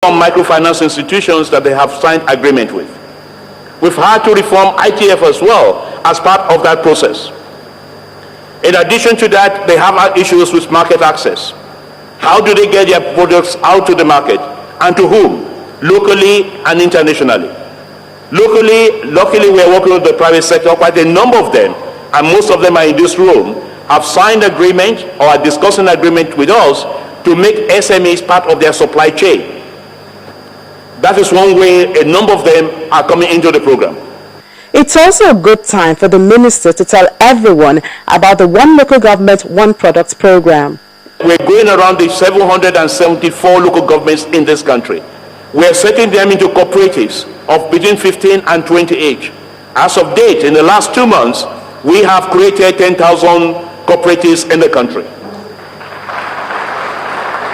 from microfinance institutions that they have signed agreement with. We've had to reform ITF as well as part of that process. In addition to that, they have issues with market access. How do they get their products out to the market, and to whom? Locally and internationally. Locally, luckily we are working with the private sector. Quite a number of them, and most of them are in this room, have signed agreement or are discussing agreement with us to make SMEs part of their supply chain. That is one way a number of them are coming into the program. It's also a good time for the minister to tell everyone about the One Local Government, One Product program. We're going around the 774 local governments in this country. We're setting them into cooperatives of between 15 and 20 each. As of date, in the last 2 months, we have created 10,000 cooperatives in the country.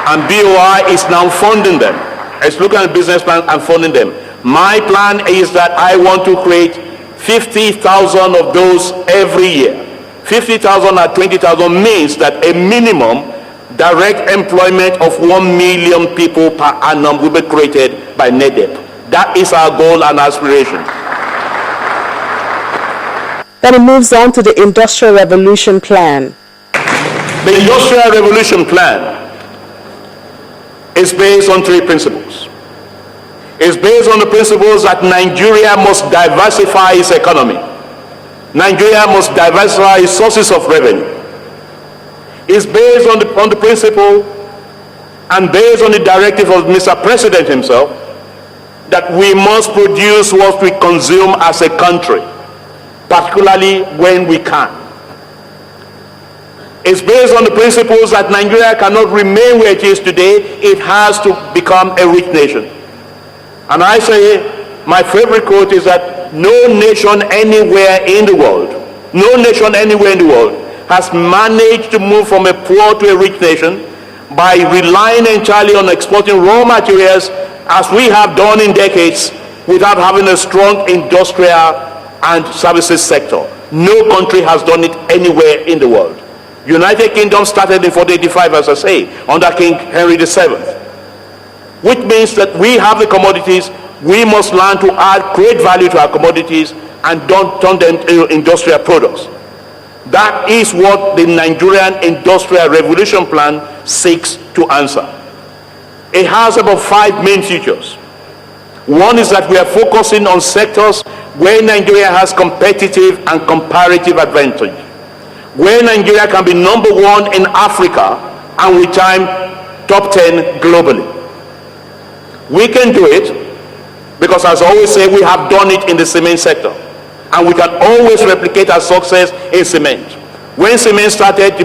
And BOI is now funding them. It's looking at the business plan and funding them. My plan is that I want to create 50,000 of those every year. 50,000 at 20,000 means that a minimum direct employment of 1 million people per annum will be created by NEDEP. That is our goal and aspiration. Then it moves on to the Industrial Revolution Plan. The Industrial Revolution Plan is based on 3 principles. It's based on the principles that Nigeria must diversify its economy. Nigeria must diversify its sources of revenue. It's based on the principle and based on the directive of Mr. President himself that we must produce what we consume as a country, particularly when we can. It's based on the principles that Nigeria cannot remain where it is today. It has to become a rich nation. And I say, my favorite quote is that no nation anywhere in the world, has managed to move from a poor to a rich nation by relying entirely on exporting raw materials as we have done in decades without having a strong industrial and services sector. No country has done it anywhere in the world. United Kingdom started in 1485, as I say, under King Henry VII, which means that we have the commodities. We must learn to add great value to our commodities and don't turn them into industrial products. That is what the Nigerian Industrial Revolution Plan seeks to answer. It has about 5 main features. One is that we are focusing on sectors where Nigeria has competitive and comparative advantage, where Nigeria can be number 1 in Africa and with time top 10 globally. We can do it because, as I always say, we have done it in the cement sector, and we can always replicate our success in cement. When cement started, the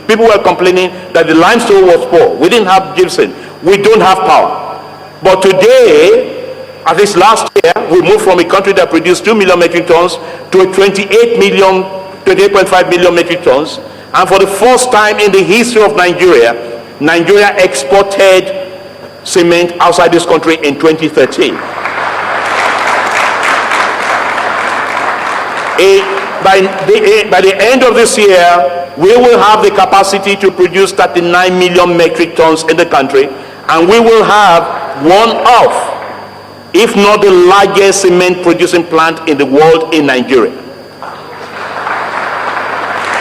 people were complaining that the limestone was poor. We didn't have gypsum. We don't have power. But today, at least last year, we moved from a country that produced 2 million metric tons to a 28.5 million metric tons. And for the first time in the history of Nigeria, Nigeria exported cement outside this country in 2013. By the end of this year, we will have the capacity to produce 39 million metric tons in the country, and we will have one of, if not the largest cement producing plant in the world in Nigeria.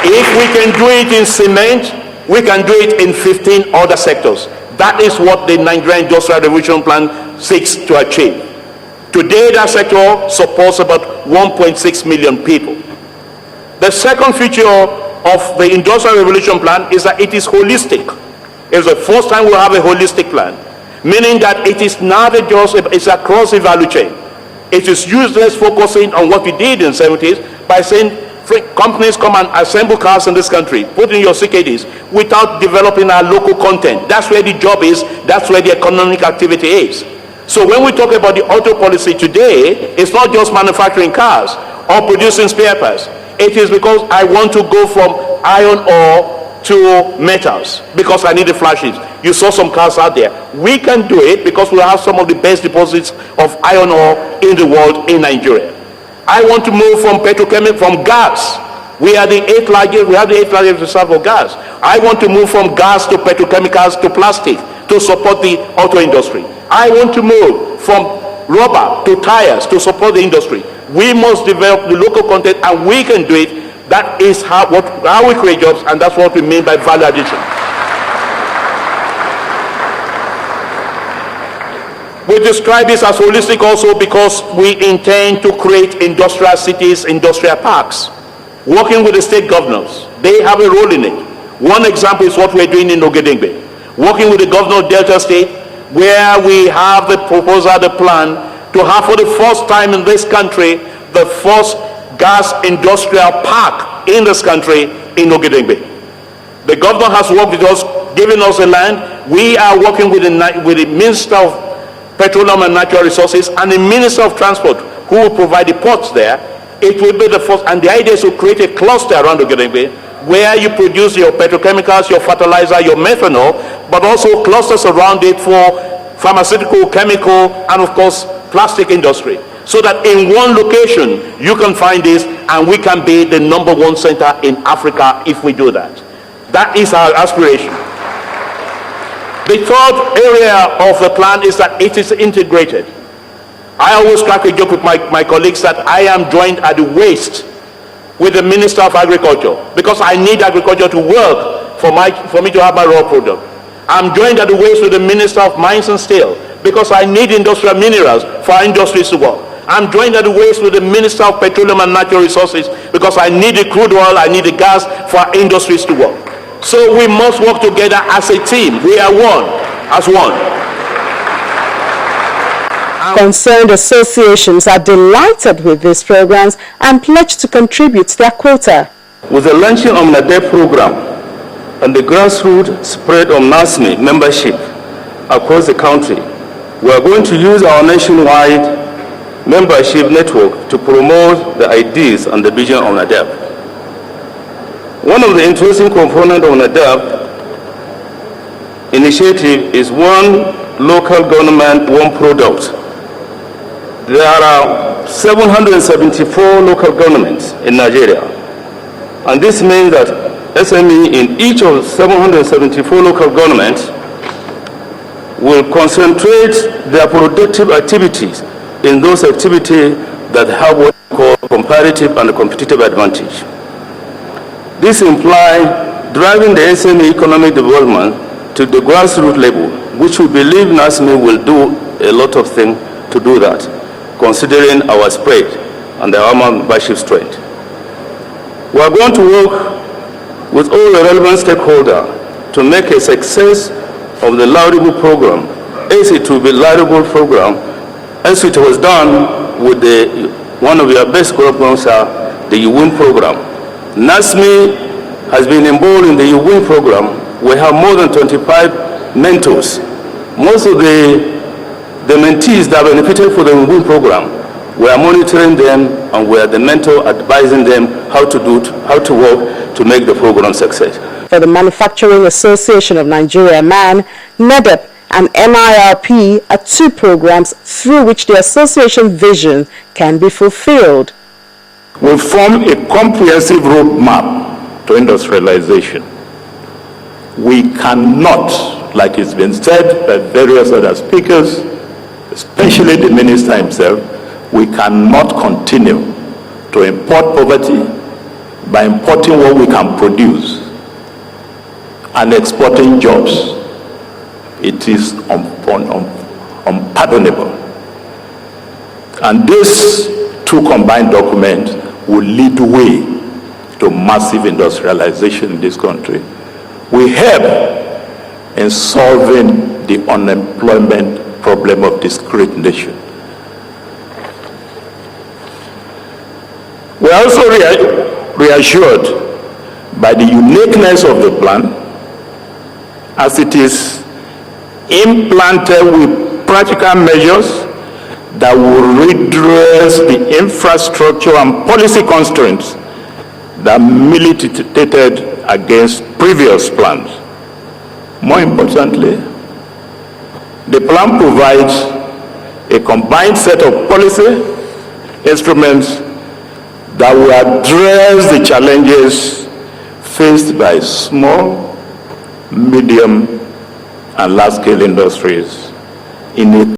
If we can do it in cement, we can do it in 15 other sectors. That is what the Nigerian Industrial Revolution Plan seeks to achieve. Today, that sector supports about 1.6 million people. The second feature of the Industrial Revolution Plan is that it is holistic. It's the first time we'll have a holistic plan, meaning that it is not just, it's across the value chain. It is useless focusing on what we did in the 70s by saying, companies come and assemble cars in this country, put in your CKDs, without developing our local content. That's where the job is, that's where the economic activity is. So when we talk about the auto policy today, it's not just manufacturing cars or producing spare parts. It is because I want to go from iron ore to metals, because I need the flashes. You saw some cars out there. We can do it because we have some of the best deposits of iron ore in the world in Nigeria. I want to move from from gas. We have the 8th largest reserve of gas. I want to move from gas to petrochemicals to plastic. to support the auto industry. I want to move from rubber to tires to support the industry. We must develop the local content, and we can do it. That is how we create jobs, and that's what we mean by value addition. We describe this as holistic also because we intend to create industrial cities, industrial parks. Working with the state governors, they have a role in it. One example is what we're doing in Ogedengbe. Working with the governor of Delta State, where we have the proposal, the plan, to have for the first time in this country, the first gas industrial park in this country in Ogedengbe. The governor has worked with us, giving us the land. We are working with the Minister of Petroleum and Natural Resources and the Minister of Transport, who will provide the ports there. It will be the first, and the idea is to create a cluster around Ogedengbe where you produce your petrochemicals, your fertilizer, your methanol, but also clusters around it for pharmaceutical, chemical, and of course, plastic industry. So that in one location, you can find this, and we can be the #1 center in Africa if we do that. That is our aspiration. The third area of the plan is that it is integrated. I always crack a joke with my colleagues that I am joined at the waist with the Minister of Agriculture because I need agriculture to work for me to have my raw product. I'm joined at the waist with the Minister of Mines and Steel because I need industrial minerals for our industries to work. I'm joined at the waist with the Minister of Petroleum and Natural Resources because I need the crude oil, I need the gas for our industries to work. So we must work together as a team. We are one, as one. Concerned associations are delighted with these programs and pledge to contribute their quota. With the launching of the NEDEP program and the grassroots spread of NASME membership across the country, we are going to use our nationwide membership network to promote the ideas and the vision of NEDEP. One of the interesting components of NEDEP initiative is one local government, one product. There are 774 local governments in Nigeria, and this means that SME in each of 774 local governments will concentrate their productive activities in those activities that have what we call comparative and competitive advantage. This implies driving the SME economic development to the grassroots level, which we believe NASME will do a lot of things to do that, considering our spread and our membership strength. We are going to work with all the relevant stakeholders to make a success of the laudable program, as it will be a laudable program, as it was done with one of your best programs, the UWIN program. NASME has been involved in the UWIN program. We have more than 25 mentors. Most of the mentees that benefited from the UWIN program, we are monitoring them, and we are the mentor advising them how to work to make the program success. For the Manufacturing Association of Nigeria, MAN, NEDEP and MIRP are two programs through which the association vision can be fulfilled. We form a comprehensive roadmap to industrialization. We cannot, like it's been said by various other speakers, especially the minister himself, we cannot continue to import poverty by importing what we can produce and exporting jobs. It is unpardonable. And these two combined documents will lead the way to massive industrialization in this country. We help in solving the unemployment problem of this great nation. We are also reassured by the uniqueness of the plan as it is implanted with practical measures that will redress the infrastructure and policy constraints that militated against previous plans. More importantly, the plan provides a combined set of policy instruments that will address the challenges faced by small, medium, and large-scale industries in a